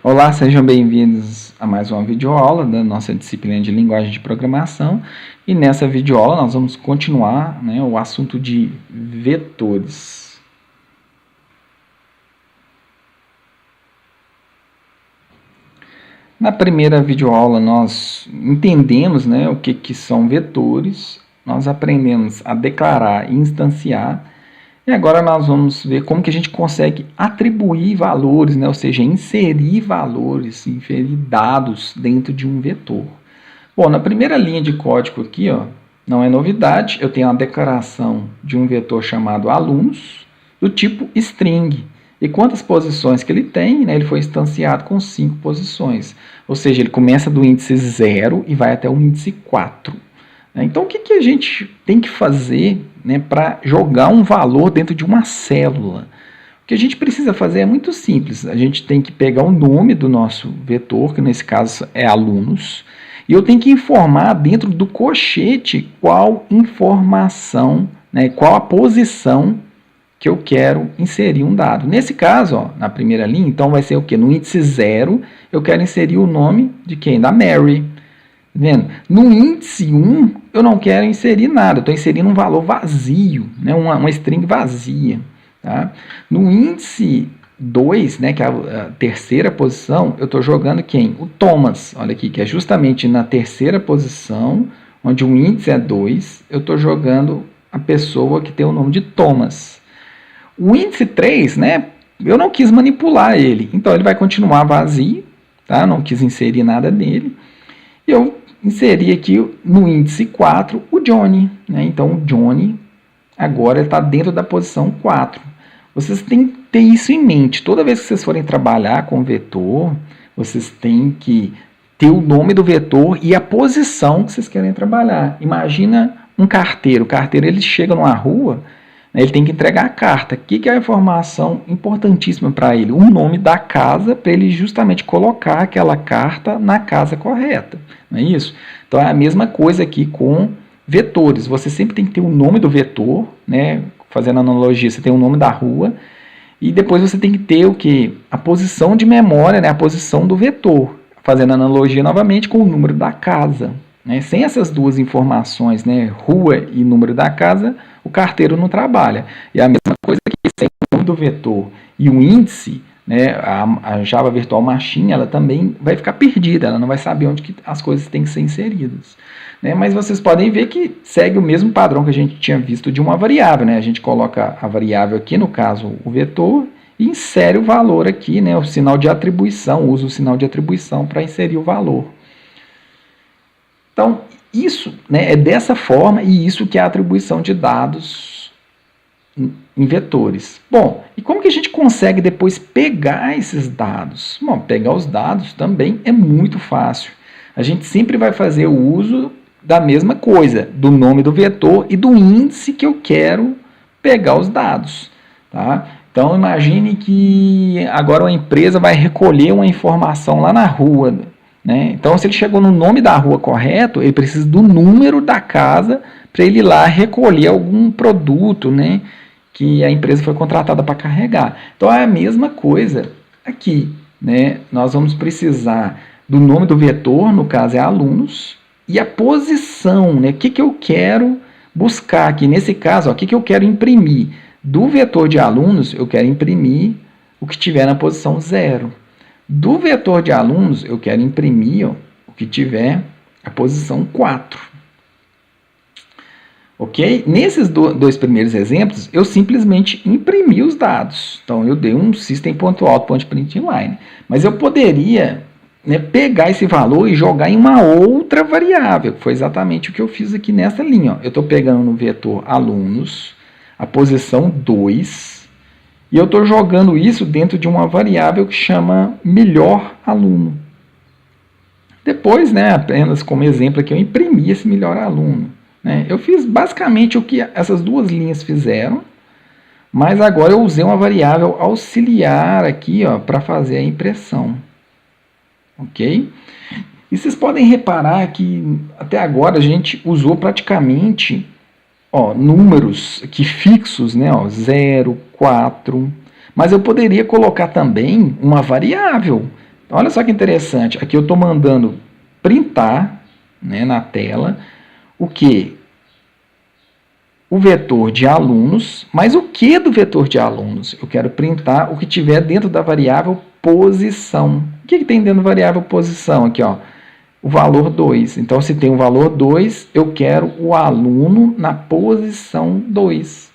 Olá, sejam bem-vindos a mais uma videoaula da nossa disciplina de linguagem de programação. E nessa videoaula nós vamos continuar, o assunto de vetores. Na primeira videoaula nós entendemos o que são vetores, nós aprendemos a declarar e instanciar. E agora nós vamos ver como que a gente consegue atribuir valores, ou seja, inserir valores, inserir dados dentro de um vetor. Bom, na primeira linha de código aqui, não é novidade, eu tenho uma declaração de um vetor chamado alunos, do tipo string. E quantas posições que ele tem? Ele foi instanciado com 5 posições. Ou seja, ele começa do índice 0 e vai até o índice 4. Então, o que a gente tem que fazer para jogar um valor dentro de uma célula? O que a gente precisa fazer é muito simples. A gente tem que pegar o nome do nosso vetor, que nesse caso é alunos, e eu tenho que informar dentro do cochete qual informação, qual a posição que eu quero inserir um dado. Nesse caso, na primeira linha, então vai ser o quê? No índice 0, eu quero inserir o nome de quem? Da Mary. Vendo? No índice 1, eu não quero inserir nada, eu estou inserindo um valor vazio, uma string vazia. Tá? No índice 2, que é a terceira posição, eu estou jogando quem? O Thomas, olha aqui, que é justamente na terceira posição, onde o índice é 2, eu estou jogando a pessoa que tem o nome de Thomas. O índice 3, eu não quis manipular ele, então ele vai continuar vazio, tá? Não quis inserir nada nele. E eu inseri aqui no índice 4 o Johnny. Então, o Johnny agora está dentro da posição 4. Vocês têm que ter isso em mente. Toda vez que vocês forem trabalhar com vetor, vocês têm que ter o nome do vetor e a posição que vocês querem trabalhar. Imagina um carteiro. O carteiro ele chega numa rua, ele tem que entregar a carta. O que é a informação importantíssima para ele? O nome da casa, para ele justamente colocar aquela carta na casa correta. Não é isso? Então é a mesma coisa aqui com vetores. Você sempre tem que ter o nome do vetor, fazendo analogia, você tem o nome da rua, e depois você tem que ter o quê? A posição de memória, a posição do vetor. Fazendo analogia novamente com o número da casa. Sem essas duas informações, rua e número da casa, o carteiro não trabalha. E a mesma coisa que sem o nome do vetor e o índice, a Java Virtual Machine, ela também vai ficar perdida, ela não vai saber onde que as coisas têm que ser inseridas. Mas vocês podem ver que segue o mesmo padrão que a gente tinha visto de uma variável. A gente coloca a variável aqui, no caso o vetor, e insere o valor aqui, o sinal de atribuição, usa o sinal de atribuição para inserir o valor. Então, isso é dessa forma, e isso que é a atribuição de dados em vetores. Bom, e como que a gente consegue depois pegar esses dados? Bom, pegar os dados também é muito fácil. A gente sempre vai fazer o uso da mesma coisa, do nome do vetor e do índice que eu quero pegar os dados. Tá? Então, imagine que agora uma empresa vai recolher uma informação lá na rua. Então, se ele chegou no nome da rua correto, ele precisa do número da casa para ele ir lá recolher algum produto, que a empresa foi contratada para carregar. Então, é a mesma coisa aqui. Nós vamos precisar do nome do vetor, no caso é alunos, e a posição, o que eu quero buscar aqui. Nesse caso, o que eu quero imprimir? Do vetor de alunos, eu quero imprimir o que tiver na posição 0. Do vetor de alunos, eu quero imprimir o que tiver a posição 4. Ok? Nesses dois primeiros exemplos, eu simplesmente imprimi os dados. Então, eu dei um system.out.println. Mas eu poderia pegar esse valor e jogar em uma outra variável, que foi exatamente o que eu fiz aqui nessa linha. Eu estou pegando no vetor alunos, a posição 2, e eu estou jogando isso dentro de uma variável que chama melhor aluno. Depois, apenas como exemplo aqui, eu imprimi esse melhor aluno. Eu fiz basicamente o que essas duas linhas fizeram, mas agora eu usei uma variável auxiliar aqui para fazer a impressão. Ok? E vocês podem reparar que até agora a gente usou praticamente números aqui fixos, 0, 4, mas eu poderia colocar também uma variável Olha só que interessante, aqui eu estou mandando printar, né, na tela o que? O vetor de alunos, mas o que do vetor de alunos? Eu quero printar o que tiver dentro da variável posição. O que tem dentro da variável posição? Aqui, ó, o valor 2. Então, se tem o valor 2, eu quero o aluno na posição 2.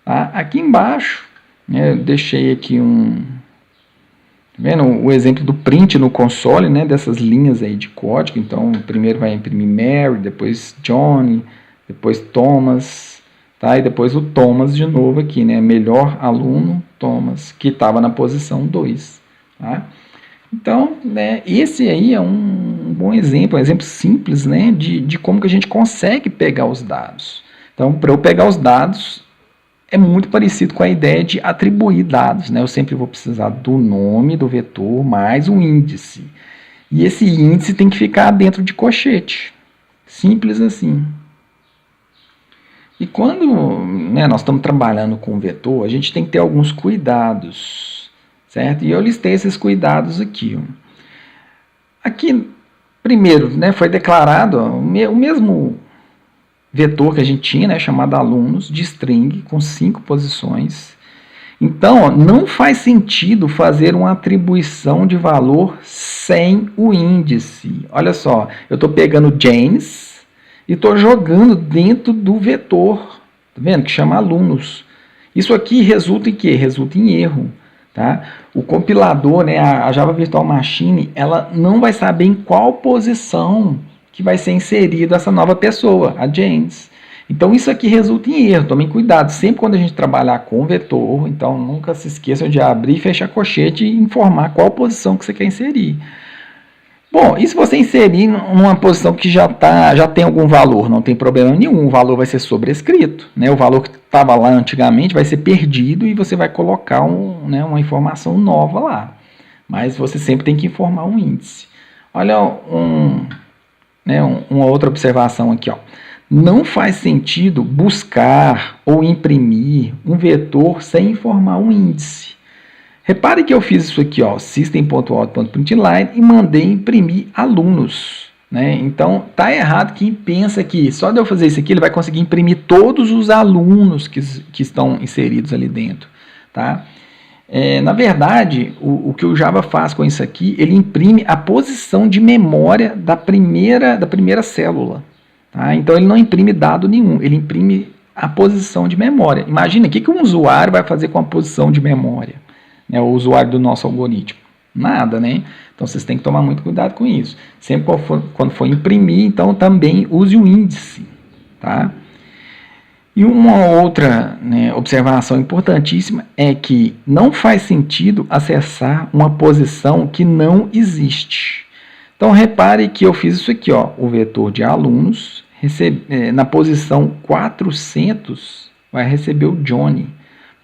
Tá? Aqui embaixo, né, eu deixei aqui tá vendo o exemplo do print no console, né, dessas linhas aí de código. Então, primeiro vai imprimir Mary, depois Johnny, depois Thomas, tá? E depois o Thomas de novo aqui, né, melhor aluno Thomas, que estava na posição 2. Tá? Então, né, esse aí é um bom exemplo, um exemplo simples, né, de como que a gente consegue pegar os dados. Então, para eu pegar os dados, é muito parecido com a ideia de atribuir dados, né? Eu sempre vou precisar do nome do vetor mais o índice. E esse índice tem que ficar dentro de colchete. Simples assim. E quando, né, nós estamos trabalhando com vetor, a gente tem que ter alguns cuidados, certo? E eu listei esses cuidados aqui. Aqui, primeiro, né, foi declarado o mesmo vetor que a gente tinha, né, chamado alunos, de string, com 5 posições. Então, não faz sentido fazer uma atribuição de valor sem o índice. Olha só, eu estou pegando James e estou jogando dentro do vetor, tá vendo? Que chama alunos. Isso aqui resulta em quê? Resulta em erro. Tá? O compilador, né, a Java Virtual Machine, ela não vai saber em qual posição que vai ser inserida essa nova pessoa, a James. Então isso aqui resulta em erro, tomem cuidado, sempre quando a gente trabalhar com vetor, então nunca se esqueçam de abrir e fechar colchete e informar qual posição que você quer inserir. Bom, e se você inserir numa posição que já tem algum valor, não tem problema nenhum, o valor vai ser sobrescrito, né? O valor que estava lá antigamente vai ser perdido e você vai colocar uma informação nova lá. Mas você sempre tem que informar um índice. Olha uma outra observação aqui, ó. Não faz sentido buscar ou imprimir um vetor sem informar um índice. Repare que eu fiz isso aqui, ó, system.out.println, e mandei imprimir alunos. Né? Então, tá errado quem pensa que só de eu fazer isso aqui ele vai conseguir imprimir todos os alunos que estão inseridos ali dentro. Tá? Na verdade, o que o Java faz com isso aqui, ele imprime a posição de memória da primeira célula. Tá? Então, ele não imprime dado nenhum, ele imprime a posição de memória. Imagina, o que um usuário vai fazer com a posição de memória? O usuário do nosso algoritmo? Nada, né? Então, vocês têm que tomar muito cuidado com isso. Sempre quando for imprimir, então, também use o índice. Tá? E uma outra, né, observação importantíssima é que não faz sentido acessar uma posição que não existe. Então, repare que eu fiz isso aqui, ó, o vetor de alunos, na posição 400, vai receber o Johnny.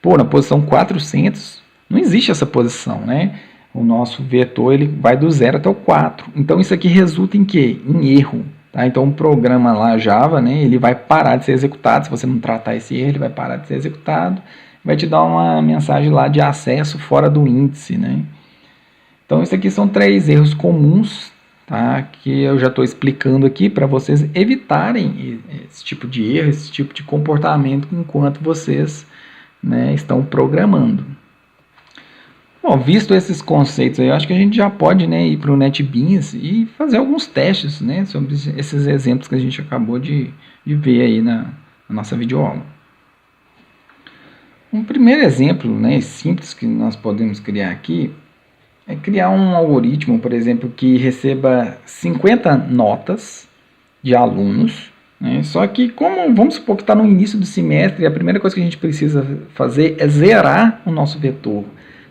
Pô, na posição 400, não existe essa posição, né? O nosso vetor ele vai do 0 até o 4. Então, isso aqui resulta em quê? Em erro. Tá? Então, o programa lá, Java, né, ele vai parar de ser executado. Se você não tratar esse erro, ele vai parar de ser executado. Vai te dar uma mensagem lá de acesso fora do índice. Né? Então, isso aqui são 3 erros comuns, tá? Que eu já estou explicando aqui para vocês evitarem esse tipo de erro, esse tipo de comportamento enquanto vocês, né, estão programando. Bom, visto esses conceitos aí, eu acho que a gente já pode, né, ir para o NetBeans e fazer alguns testes, né, sobre esses exemplos que a gente acabou de ver aí na nossa videoaula. Um primeiro exemplo, né, simples que nós podemos criar aqui é criar um algoritmo, por exemplo, que receba 50 notas de alunos, né, só que como vamos supor que está no início do semestre, a primeira coisa que a gente precisa fazer é zerar o nosso vetor.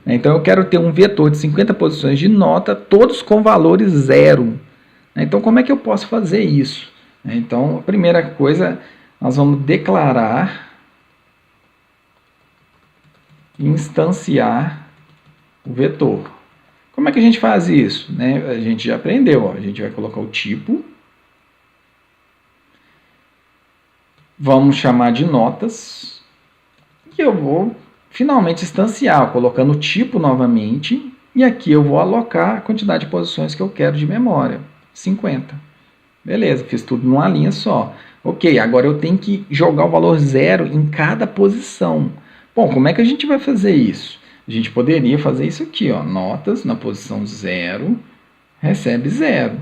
Então, eu quero ter um vetor de 50 posições de nota, todos com valores 0. Então, como é que eu posso fazer isso? Então, a primeira coisa, nós vamos declarar e instanciar o vetor. Como é que a gente faz isso? A gente já aprendeu, ó. A gente vai colocar o tipo, vamos chamar de notas, e eu vou finalmente instanciar, colocando o tipo novamente E aqui eu vou alocar a quantidade de posições que eu quero de memória, 50. Beleza, fiz tudo numa linha só. Ok, agora eu tenho que jogar o valor 0 em cada posição. Bom, como é que a gente vai fazer isso? A gente poderia fazer isso aqui, ó, notas na posição 0, recebe 0.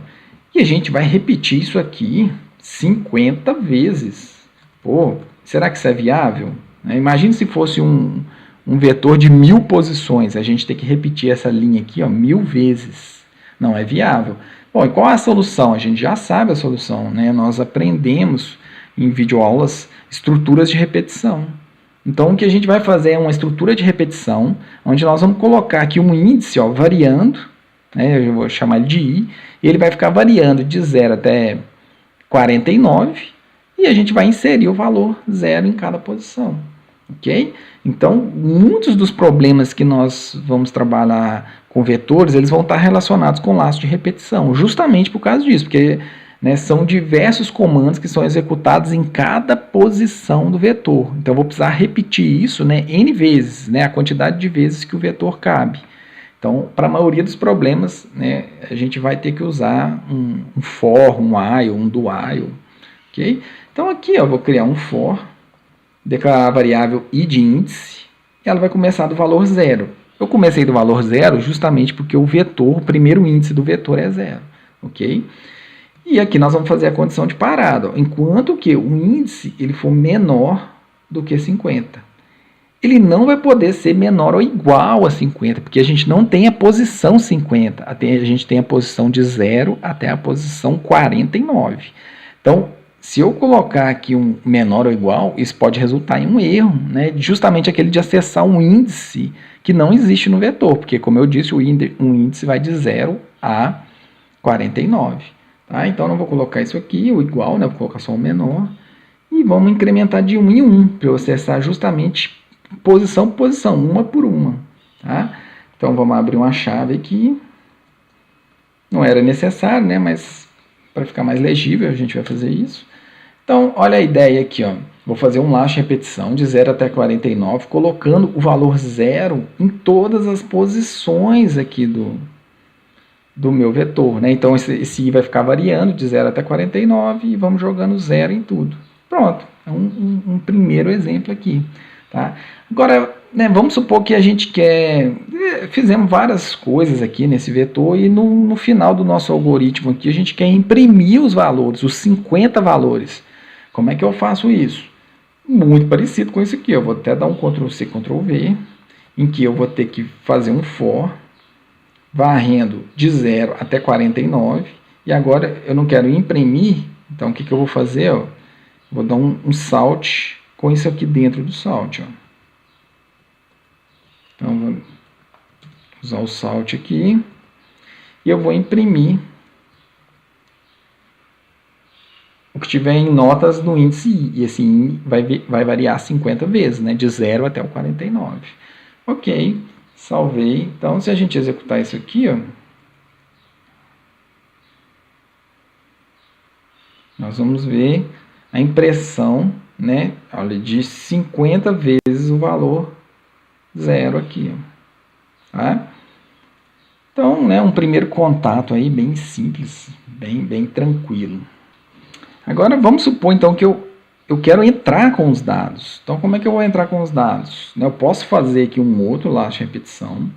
E a gente vai repetir isso aqui 50 vezes. Pô, será que isso é viável? Imagina se fosse um vetor de 1000 posições, a gente tem que repetir essa linha aqui, ó, 1000 vezes. Não é viável. Bom, e qual é a solução? A gente já sabe a solução, né? Nós aprendemos em videoaulas estruturas de repetição. Então, o que a gente vai fazer é uma estrutura de repetição, onde nós vamos colocar aqui um índice, ó, variando, né? Eu vou chamar ele de I, e ele vai ficar variando de 0 até 49, e a gente vai inserir o valor 0 em cada posição. Ok? Então, muitos dos problemas que nós vamos trabalhar com vetores, eles vão estar relacionados com laço de repetição, justamente por causa disso, porque, né, são diversos comandos que são executados em cada posição do vetor. Então, eu vou precisar repetir isso, né, N vezes, né, a quantidade de vezes que o vetor cabe. Então, para a maioria dos problemas, né, a gente vai ter que usar um for, um while, um do while. Okay? Então, aqui eu vou criar um for, declarar a variável i de índice, e ela vai começar do valor 0. Eu comecei do valor 0 justamente porque o vetor, o primeiro índice do vetor é 0. Ok? E aqui nós vamos fazer a condição de parada. Enquanto que o índice ele for menor do que 50. Ele não vai poder ser menor ou igual a 50, porque a gente não tem a posição 50. A gente tem a posição de 0 até a posição 49. Então, se eu colocar aqui um menor ou igual, isso pode resultar em um erro, né? Justamente aquele de acessar um índice que não existe no vetor, porque, como eu disse, um índice vai de 0 a 49. Tá? Então, eu não vou colocar isso aqui, o igual, né? Vou colocar só o menor. E vamos incrementar de 1 em 1, para eu acessar justamente posição por posição, uma por uma. Tá? Então, vamos abrir uma chave aqui. Não era necessário, né? Mas para ficar mais legível, a gente vai fazer isso. Então, olha a ideia aqui, ó. Vou fazer um laço de repetição de 0 até 49, colocando o valor 0 em todas as posições aqui do meu vetor, né? Então, esse I vai ficar variando de 0 até 49 e vamos jogando 0 em tudo. Pronto, é um primeiro exemplo aqui. Tá? Agora, né, vamos supor que a gente quer... Fizemos várias coisas aqui nesse vetor e no final do nosso algoritmo aqui a gente quer imprimir os valores, os 50 valores. Como é que eu faço isso? Muito parecido com isso aqui. Eu vou até dar um Ctrl+C, Ctrl+V, em que eu vou ter que fazer um for, varrendo de 0 até 49, e agora eu não quero imprimir, então o que eu vou fazer? Ó, vou dar um salt com isso aqui dentro do salt. Ó. Então, vou usar o salt aqui, e eu vou imprimir o que tiver em notas no índice I, e esse I vai variar 50 vezes, né, de 0 até o 49. Ok, salvei. Então, se a gente executar isso aqui, ó, nós vamos ver a impressão, né, olha, de 50 vezes o valor 0 aqui. Ó, tá? Então, né, um primeiro contato aí bem simples, bem tranquilo. Agora, vamos supor, então, que eu quero entrar com os dados. Então, como é que eu vou entrar com os dados? Eu posso fazer aqui um outro laço de repetição.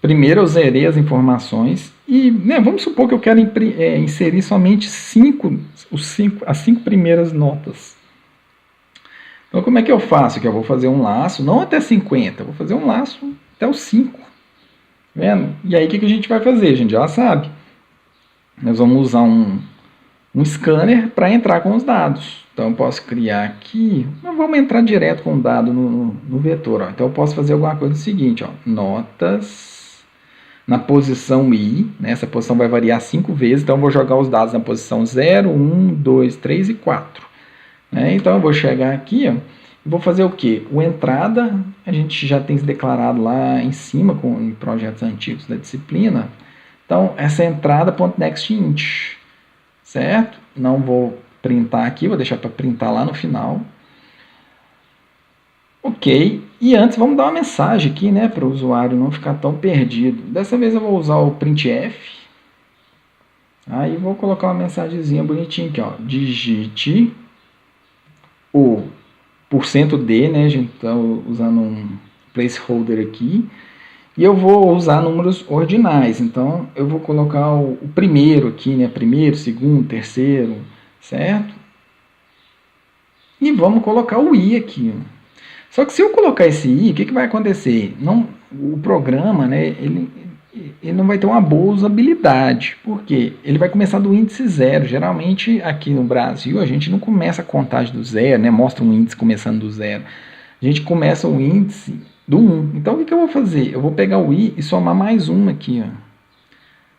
Primeiro, eu zerei as informações e, né, vamos supor que eu quero inserir somente as 5 primeiras notas. Então, como é que eu faço? Que eu vou fazer um laço, não até 50, eu vou fazer um laço até os 5. Vendo? E aí, o que a gente vai fazer? A gente já sabe. Nós vamos usar um scanner para entrar com os dados. Então, eu posso criar aqui, mas vamos entrar direto com o dado no vetor. Ó. Então, eu posso fazer alguma coisa do seguinte, ó, notas na posição I, né, essa posição vai variar 5 vezes, então eu vou jogar os dados na posição 0, 1, 2, 3 e 4. Né? Então, eu vou chegar aqui, ó, e vou fazer o quê? O entrada, a gente já tem se declarado lá em cima, em projetos antigos da disciplina. Então, essa entrada.nextInt. Certo? Não vou printar aqui, vou deixar para printar lá no final. Ok. E antes vamos dar uma mensagem aqui, né, para o usuário não ficar tão perdido. Dessa vez eu vou usar o printf. Aí vou colocar uma mensagenzinha bonitinha aqui, ó. Digite o %d, né, a gente está usando um placeholder aqui. E eu vou usar números ordinais, então eu vou colocar o primeiro aqui, né? Primeiro, segundo, terceiro, certo? E vamos colocar o i aqui. Só que se eu colocar esse i, o que vai acontecer? Não, o programa, né, ele não vai ter uma boa usabilidade. Por quê? Ele vai começar do índice 0. Geralmente aqui no Brasil a gente não começa a contagem do 0, né? Mostra um índice começando do 0. A gente começa o índice do 1. Então o que eu vou fazer? Eu vou pegar o i e somar mais 1 aqui. Ó.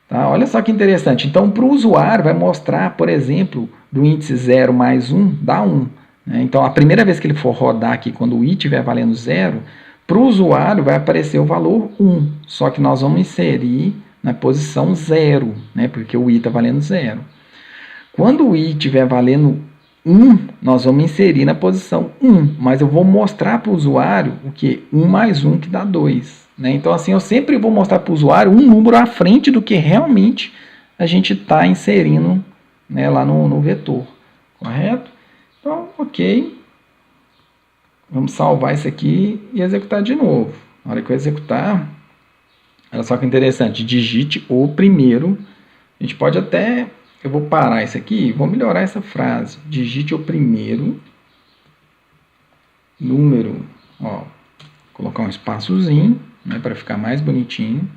Tá? Olha só que interessante. Então para o usuário vai mostrar, por exemplo, do índice 0 mais 1 dá 1. Né? Então a primeira vez que ele for rodar aqui, quando o i estiver valendo 0, para o usuário vai aparecer o valor 1. Só que nós vamos inserir na posição 0, né? Porque o i está valendo 0. Quando o i estiver valendo 1, nós vamos inserir na posição 1, mas eu vou mostrar para o usuário o que? 1 mais 1 que dá 2. Né? Então, assim, eu sempre vou mostrar para o usuário um número à frente do que realmente a gente está inserindo, né, lá no vetor. Correto? Então, ok. Vamos salvar isso aqui e executar de novo. Na hora que eu executar, olha só que interessante, digite o primeiro. A gente pode até... Eu vou parar isso aqui e vou melhorar essa frase. Digite o primeiro número. Ó, colocar um espaçozinho, né, para ficar mais bonitinho.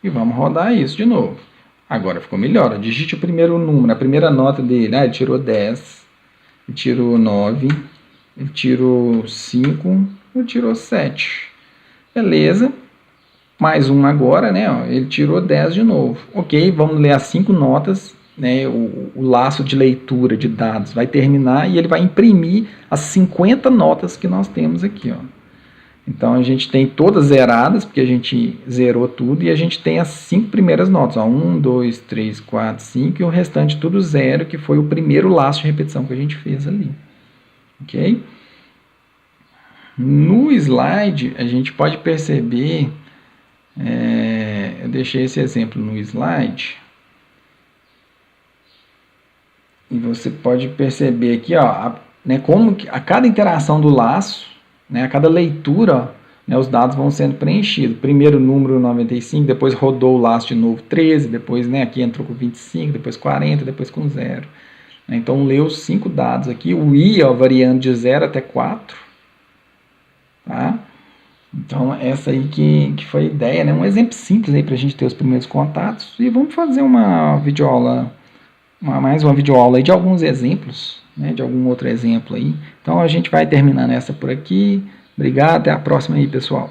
E vamos rodar isso de novo. Agora ficou melhor. Digite o primeiro número, a primeira nota dele. Ah, ele tirou 10, ele tirou 9, ele tirou 5, ele tirou 7. Beleza. Mais um agora, né? Ó, ele tirou 10 de novo. Ok, vamos ler as 5 notas. Né, o laço de leitura de dados vai terminar e ele vai imprimir as 50 notas que nós temos aqui. Ó. Então a gente tem todas zeradas, porque a gente zerou tudo, e a gente tem as 5 primeiras notas. Ó, 1, 2, 3, 4, 5 e o restante tudo zero, que foi o primeiro laço de repetição que a gente fez ali. Ok? No slide a gente pode perceber, eu deixei esse exemplo no slide. E você pode perceber aqui, ó, né, como que a cada interação do laço, né, a cada leitura, né, os dados vão sendo preenchidos. Primeiro número 95, depois rodou o laço de novo 13, depois, né, aqui entrou com 25, depois 40, depois com 0. Então leu os 5 dados aqui, o i, ó, variando de 0 até 4. Tá? Então essa aí que foi a ideia, né, um exemplo simples aí para a gente ter os primeiros contatos. E vamos fazer uma videoaula, mais uma videoaula aí de alguns exemplos, né, de algum outro exemplo aí. Então a gente vai terminando essa por aqui. Obrigado, até a próxima aí, pessoal.